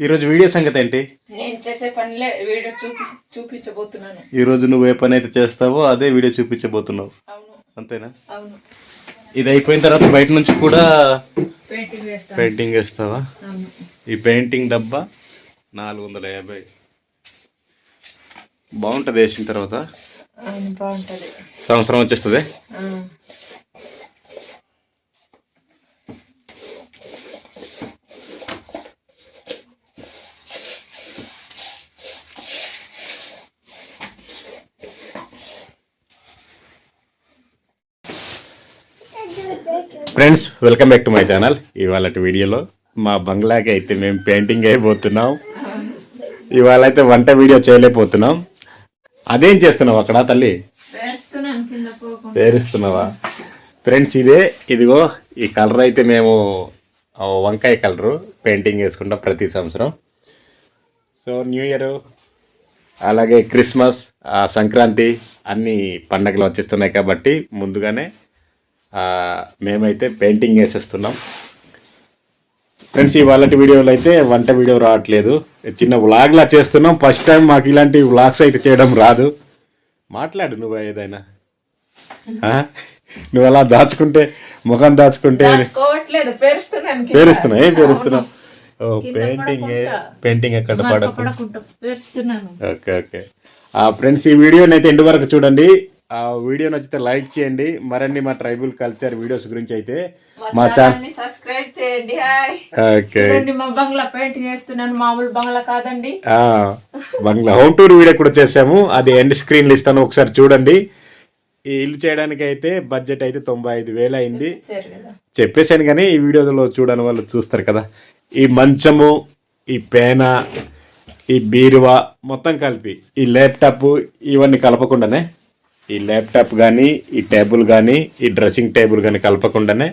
ఈరోజు వీడియో సంగతి ఏంటి? నేను చేసే పనిలే వీడియో చూపించబోతున్నాను. ఈరోజు నువ్వు ఏ పని అయితే చేస్తావో అదే వీడియో చూపించబోతున్నావు. అవును. అంతేనా? అవును. ఇది అయిపోయిన తర్వాత బయట నుంచి కూడా పెయింటింగ్ వేస్తావా? ఈ పెయింటింగ్ డబ్బా 450 బాగుంటుంది. వేసిన తర్వాత బాగుంటది. సంవత్సరం వచ్చేస్తుంది. Friends, welcome back to my channel. ఇవాళ వీడియోలో మా బంగ్లాకి అయితే మేము పెయింటింగ్ అయిపోతున్నాం. ఇవాళ అయితే వంట వీడియో చేయలేకపోతున్నాం. అదేం చేస్తున్నావు అక్కడ తల్లి? పేరుస్తున్నావా? ఫ్రెండ్స్, ఇదిగో ఈ కలర్ అయితే మేము వంకాయ కలరు పెయింటింగ్ వేసుకుంటాం ప్రతి సంవత్సరం. సో న్యూ ఇయర్ అలాగే క్రిస్మస్, సంక్రాంతి అన్ని పండగలు వచ్చేస్తున్నాయి కాబట్టి ముందుగానే మేమైతే పెయింటింగ్ వేసేస్తున్నాం. ఫ్రెండ్స్, ఇవాళ వీడియోలో అయితే వంట వీడియో రావట్లేదు, చిన్న వ్లాగ్లా చేస్తున్నాం. ఫస్ట్ టైం మాకు ఇలాంటి వ్లాగ్స్ అయితే చేయడం రాదు. మాట్లాడు నువ్వు ఏదైనా. నువ్వు అలా దాచుకుంటే ముఖం దాచుకుంటే పేరుస్తున్నా. ఏం పేరుస్తున్నావు? పెయింటింగ్ ఎక్కడ పడకుండా. Okay okay. ఫ్రెండ్స్, ఈ వీడియోని అయితే ఎండ్ వరకు చూడండి. ఆ వీడియో నచ్చితే లైక్ చేయండి. మరిన్ని మా ట్రైబల్ కల్చర్ వీడియోస్ గురించి అయితే మా ఛానల్ సబ్స్క్రైబ్ చేయండి. ఓకే. మా బంగ్లా పెయింటింగ్ వేస్తున్నాను, మామూలు బంగ్లా కాదండి. బంగ్లా హోమ్ టూర్ వీడియో కూడా చేసాము, అది ఎండ్ స్క్రీన్ లో ఇస్తాను, ఒకసారి చూడండి. ఈ ఇల్లు చేయడానికి అయితే బడ్జెట్ అయితే 95,000 అయింది. చెప్పేశాను కానీ ఈ వీడియోలో చూడని వాళ్ళు చూస్తారు కదా. ఈ మంచము, ఈ పేన, ఈ బీరువా మొత్తం కలిపి, ఈ ల్యాప్టాప్ ఇవన్నీ కలపకుండానే, ఈ ల్యాప్టాప్ కానీ, ఈ టేబుల్ కానీ, ఈ డ్రెస్సింగ్ టేబుల్ కానీ కలపకుండానే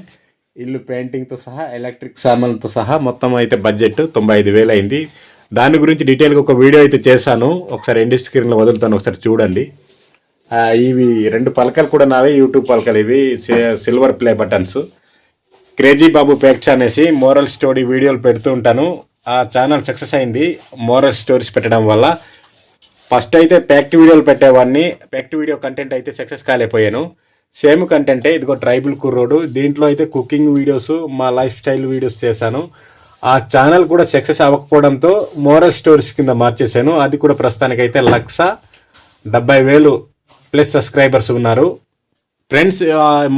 ఇల్లు పెయింటింగ్తో సహా ఎలక్ట్రిక్ సామాన్లతో సహా మొత్తం అయితే బడ్జెట్ 95,000 అయింది. దాని గురించి డీటెయిల్గా ఒక వీడియో అయితే చేశాను, ఒకసారి ఎండ్ స్క్రీన్లో వదులుతాను, ఒకసారి చూడండి. ఇవి 2 పలకలు కూడా నావే, యూట్యూబ్ పలకలు. ఇవి సిల్వర్ ప్లే బటన్స్. క్రేజీ బాబు పేక్చ్ అనేసి మోరల్ స్టోరీ వీడియోలు పెడుతూ ఉంటాను. ఆ ఛానల్ సక్సెస్ అయింది మోరల్ స్టోరీస్ పెట్టడం వల్ల. ఫస్ట్ అయితే ప్యాక్ట్ వీడియోలు పెట్టేవాడిని, ప్యాక్ట్ వీడియో కంటెంట్ అయితే సక్సెస్ కాలేకపోయాను. సేమ్ కంటెంటే, ఇదిగో ట్రైబల్ కుర్రోడు, దీంట్లో అయితే కుకింగ్ వీడియోస్, మా లైఫ్ స్టైల్ వీడియోస్ చేశాను. ఆ ఛానల్ కూడా సక్సెస్ అవ్వకపోవడంతో మోరల్ స్టోరీస్ కింద మార్చేశాను. అది కూడా ప్రస్తుతానికైతే 1,70,000 ప్లస్ సబ్స్క్రైబర్స్ ఉన్నారు. ఫ్రెండ్స్,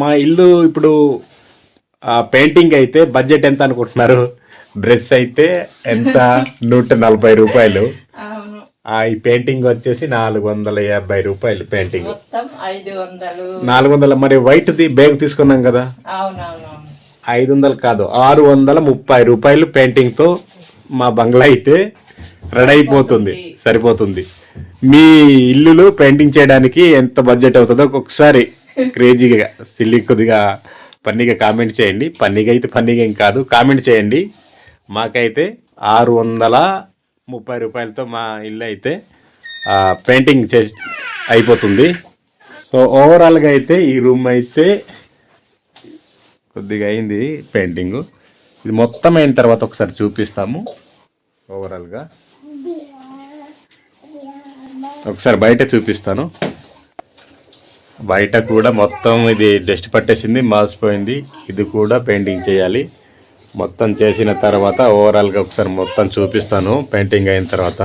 మా ఇల్లు ఇప్పుడు పెయింటింగ్ అయితే బడ్జెట్ ఎంత అనుకుంటున్నారు? డ్రెస్ అయితే ఎంత? 140 రూపాయలు. ఈ పెయింటింగ్ వచ్చేసి 450 రూపాయలు. పెయింటింగ్ 400. మరి వైట్ బ్యాగ్ తీసుకున్నాం కదా, 500 కాదు 630 రూపాయలు పెయింటింగ్ తో మా బంగ్లా అయితే రెడీ అయిపోతుంది. సరిపోతుంది. మీ ఇల్లులు పెయింటింగ్ చేయడానికి ఎంత బడ్జెట్ అవుతుందో ఒకసారి క్రేజీగా సిల్లీ కొద్దిగా ఫన్నీగా కామెంట్ చేయండి. ఫన్నీగా అయితే ఫన్నీగా ఏం కాదు, కామెంట్ చేయండి. మాకైతే 630 రూపాయలతో మా ఇల్లు అయితే పెయింటింగ్ చేసి అయిపోతుంది. సో ఓవరాల్గా అయితే ఈ రూమ్ అయితే కొద్దిగా అయింది పెయింటింగ్. ఇది మొత్తం అయిన తర్వాత ఒకసారి చూపిస్తాము. ఓవరాల్గా ఒకసారి బయట చూపిస్తాను. బయట కూడా మొత్తం ఇది డస్ట్ పట్టేసింది, మాసిపోయింది. ఇది కూడా పెయింటింగ్ చేయాలి. మొత్తం చేసిన తర్వాత ఓవరాల్గా ఒకసారి మొత్తం చూపిస్తాను పెయింటింగ్ అయిన తర్వాత.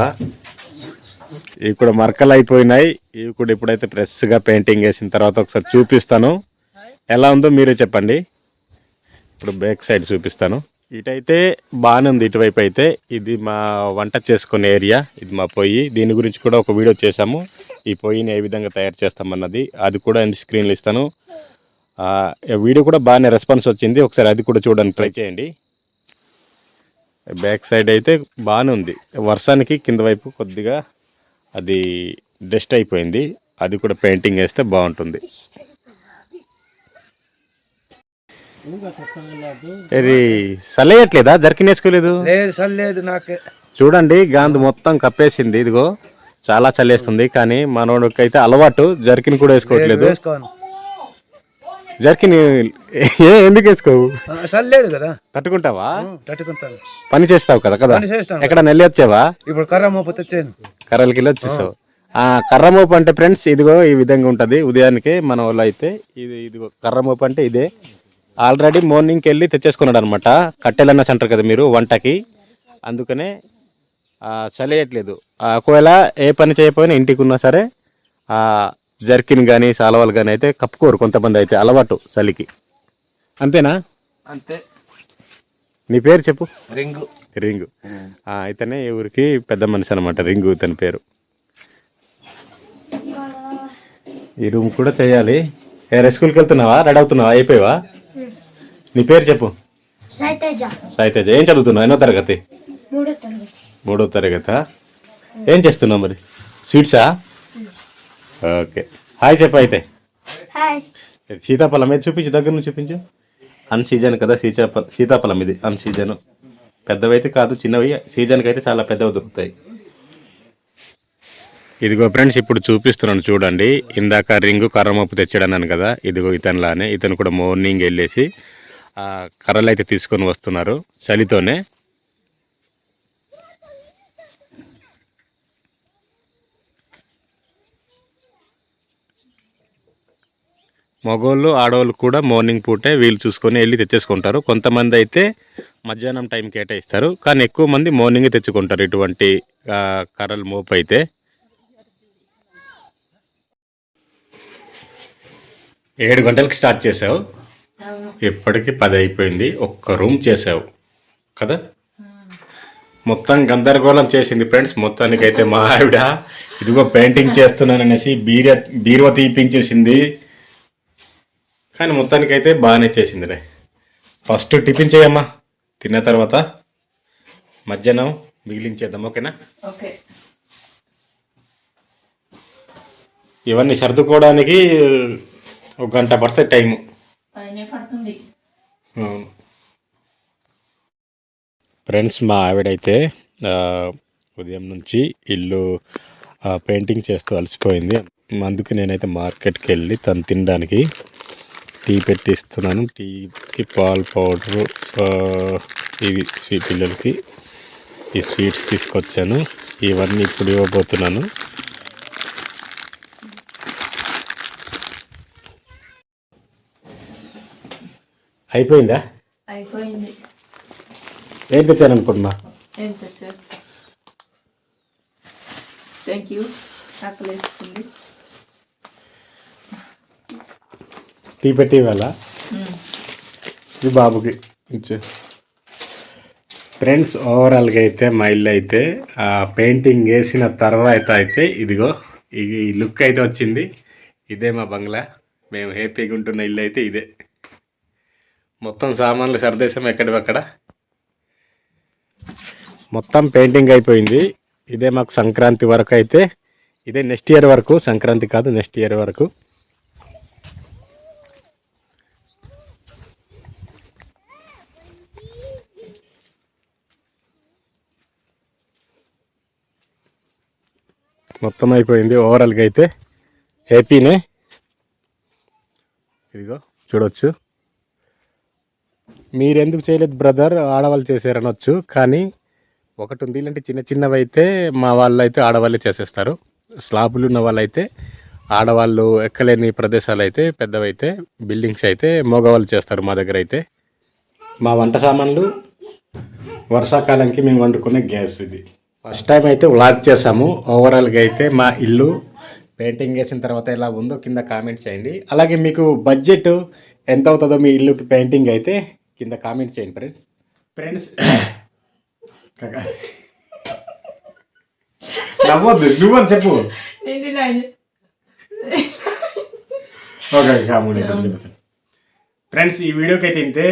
ఇవి కూడా మరకలు అయిపోయినాయి, ఇవి కూడా ఇప్పుడైతే ఫ్రెష్గా పెయింటింగ్ వేసిన తర్వాత ఒకసారి చూపిస్తాను. ఎలా ఉందో మీరే చెప్పండి. ఇప్పుడు బ్యాక్ సైడ్ చూపిస్తాను. ఇటైతే బాగానే ఉంది. ఇటువైపు అయితే ఇది మా వంట చేసుకునే ఏరియా, ఇది మా పొయ్యి. దీని గురించి కూడా ఒక వీడియో చేశాము, ఈ పొయ్యిని ఏ విధంగా తయారు చేస్తామన్నది. అది కూడా ఎండ్ స్క్రీన్లో ఇస్తాను. వీడియో కూడా బాగానే రెస్పాన్స్ వచ్చింది, ఒకసారి అది కూడా చూడడానికి ట్రై చేయండి. బ్యాక్ సైడ్ అయితే బాగానే ఉంది. వర్షానికి కింద వైపు కొద్దిగా అది డస్ట్ అయిపోయింది, అది కూడా పెయింటింగ్ వేస్తే బాగుంటుంది. ఇది సలేయట్లేదా? జర్కిన్ వేసుకోలేదు? నాకు చూడండి, గాంధు మొత్తం కప్పేసింది. ఇదిగో చాలా చల్లేస్తుంది, కానీ మనోడికి అయితే అలవాటు, జర్కిన్ కూడా వేసుకోవట్లేదు. జర్కిన్ ఎందుకు వేసుకోవు? అసలు లేదు కదా, తట్టుకుంటావా? తట్టుకుంటాను. పని చేస్తావు కదా కదా. పని చేస్తాను. ఎక్కడ నెల్లి వచ్చావా? ఇప్పుడు కర్ర మోపు తెచ్చాను. కర్రలకి వెళ్ళి వచ్చేసావు. కర్ర మోపు అంటే ఫ్రెండ్స్ ఇదిగో ఈ విధంగా ఉంటుంది. ఉదయానికి మన వాళ్ళు అయితే ఇదిగో కర్ర మోపు అంటే ఇదే. ఆల్రెడీ మార్నింగ్కి వెళ్ళి తెచ్చేసుకున్నాడు అనమాట. కట్టెలన్న సెంటర్ కదా మీరు వంటకి, అందుకనే చలియట్లేదు. ఒకవేళ ఏ పని చేయకపోయినా ఇంటికి ఉన్నా సరే జర్కిన్ కానీ సాలవాలు కానీ అయితే కప్పుకోరు కొంతమంది, అయితే అలవాటు చలికి. అంతేనా? అంతే. నీ పేరు చెప్పు. రింగు. రింగు. ఇతనే ఈ ఊరికి పెద్ద మనిషి అనమాట, రింగు ఇతని పేరు. ఈ రూమ్ కూడా చేయాలి. స్కూల్కి వెళ్తున్నావా? రెడీ అవుతున్నావా? అయిపోయావా? నీ పేరు చెప్పు. సాయితేజ. ఏం చదువుతున్నావు? ఎన్నో తరగతి? 3వ తరగతా? ఏం చేస్తున్నావు మరి? స్వీట్సా? ఓకే. హాయ్ చెప్పు అయితే. సీతాఫలం ఏది చూపించు, దగ్గర నుంచి చూపించు. అన్ సీజన్ కదా సీతాఫలం, ఇది అన్ సీజన్. పెద్దవైతే కాదు, చిన్నవి. సీజన్కి అయితే చాలా పెద్దవి దొరుకుతాయి. ఇదిగో ఫ్రెండ్స్ ఇప్పుడు చూపిస్తున్నాను చూడండి. ఇందాక రింగు కర్రమప్పు తెచ్చాడన్నాను కదా, ఇదిగో ఇతనిలానే. ఇతను కూడా మార్నింగ్ వెళ్ళేసి కర్రలు అయితే తీసుకొని వస్తున్నారు చలితోనే. మగోళ్ళు ఆడవాళ్ళు కూడా మార్నింగ్ పూటే వీళ్ళు చూసుకొని వెళ్ళి తెచ్చేసుకుంటారు. కొంతమంది అయితే మధ్యాహ్నం టైం కేటాయిస్తారు, కానీ ఎక్కువ మంది మార్నింగే తెచ్చుకుంటారు ఇటువంటి కర్రలు మోపు అయితే. 7 గంటలకు స్టార్ట్ చేసావు, ఇప్పటికి 10 అయిపోయింది. ఒక్క రూమ్ చేసావు కదా. మొత్తం గందరగోళం చేసింది ఫ్రెండ్స్. మొత్తానికైతే మా ఆవిడ ఇదిగో పెయింటింగ్ చేస్తున్నాననేసి బీరువా తీపించేసింది. కానీ మొత్తానికైతే బాగానే చేసిందిలే. ఫస్ట్ టిఫిన్ చేయమ్మా, తిన్న తర్వాత మధ్యాహ్నం మిగిలించేద్దాం. ఓకేనా? ఓకే. ఇవన్నీ సర్దుకోవడానికి 1 గంట పడుతుంది టైము. పడుతుంది. ఫ్రెండ్స్ మా ఆవిడైతే ఉదయం నుంచి ఇల్లు పెయింటింగ్ చేస్తూ అలసిపోయింది. అందుకు నేనైతే మార్కెట్కి వెళ్ళి తను తినడానికి టీ పెట్టిస్తున్నాను. టీకి పాల్ పౌడరు, ఇవి పిల్లలకి ఈ స్వీట్స్ తీసుకొచ్చాను. ఇవన్నీ ఇప్పుడు ఇవ్వబోతున్నాను. అయిపోయిందా? అయిపోయింది. ఏం తెచ్చాను అనుకున్నా? ఏం తెచ్చారు? Thank you. ఆకలేస్తుంది. టీ పెట్టి ఇవ్వాలా? ఈ బాబుకి ఇచ్చు. ఫ్రెండ్స్ ఓవరాల్గా అయితే మా ఇల్లు అయితే పెయింటింగ్ వేసిన తర్వాత అయితే ఇదిగో ఈ లుక్ అయితే వచ్చింది. ఇదే మా బంగ్లా. మేము హ్యాపీగా ఉంటున్న ఇల్లు అయితే ఇదే. మొత్తం సామాన్లు సర్దేశాం ఎక్కడివక్కడ. మొత్తం పెయింటింగ్ అయిపోయింది. ఇదే మాకు సంక్రాంతి వరకు అయితే, ఇదే నెక్స్ట్ ఇయర్ వరకు, సంక్రాంతి కాదు నెక్స్ట్ ఇయర్ వరకు. మొత్తం అయిపోయింది. ఓవరాల్గా అయితే హ్యాపీనే. ఇదిగో చూడవచ్చు. మీరెందుకు చేయలేదు బ్రదర్, ఆడవాళ్ళు చేశారనొచ్చు. కానీ ఒకటి ఉంది, ఇలాంటి చిన్న చిన్నవి అయితే మా వాళ్ళు అయితే ఆడవాళ్ళే చేసేస్తారు. స్లాబులు ఉన్న వాళ్ళు అయితే, ఆడవాళ్ళు ఎక్కలేని ప్రదేశాలు అయితే, పెద్దవైతే బిల్డింగ్స్ అయితే మగవాళ్ళు చేస్తారు. మా దగ్గర అయితే మా వంట సామాన్లు వర్షాకాలంకి మేము వండుకునే గ్యాస్ ఇది. ఫస్ట్ టైం అయితే వ్లాగ్ చేసాము. ఓవరాల్గా అయితే మా ఇల్లు పెయింటింగ్ వేసిన తర్వాత ఎలా ఉందో కింద కామెంట్ చేయండి. అలాగే మీకు బడ్జెట్ ఎంత అవుతుందో మీ ఇల్లుకి పెయింటింగ్ అయితే కింద కామెంట్ చేయండి ఫ్రెండ్స్. నవ్వద్దు, నువ్వని చెప్పు. ఓకే కాముడి ఫ్రెండ్స్, ఈ వీడియోకి అయితే ఇంతే.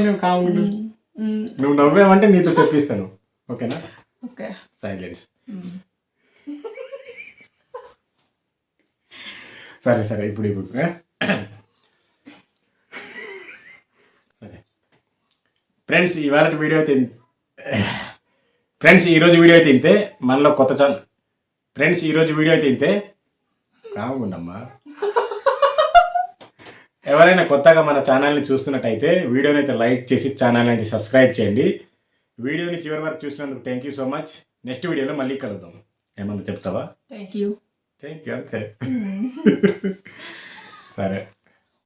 నువ్వు కాముడు, నువ్వు నవ్వేమంటే నీతో చెప్పిస్తాను. ఓకేనా? ఓకే. సైలెన్స్. సరే సరే ఇప్పుడు సరే ఫ్రెండ్స్, ఈరోజు వీడియో అయితే ఇంతే. మనలో కొత్త ఛానల్ ఫ్రెండ్స్ ఈరోజు వీడియో అయితే ఇంతే. కావుండమ్మా. ఎవరైనా కొత్తగా మన ఛానల్ని చూస్తున్నట్టయితే వీడియోని అయితే లైక్ చేసి ఛానల్ని అయితే సబ్స్క్రైబ్ చేయండి. వీడియోని చివరి వరకు చూసినందుకు thank you so much. Next వీడియోలో మళ్ళీ కలుద్దాం. ఏమన్నా చెప్తావా? థ్యాంక్ యూ అంతే. సరే.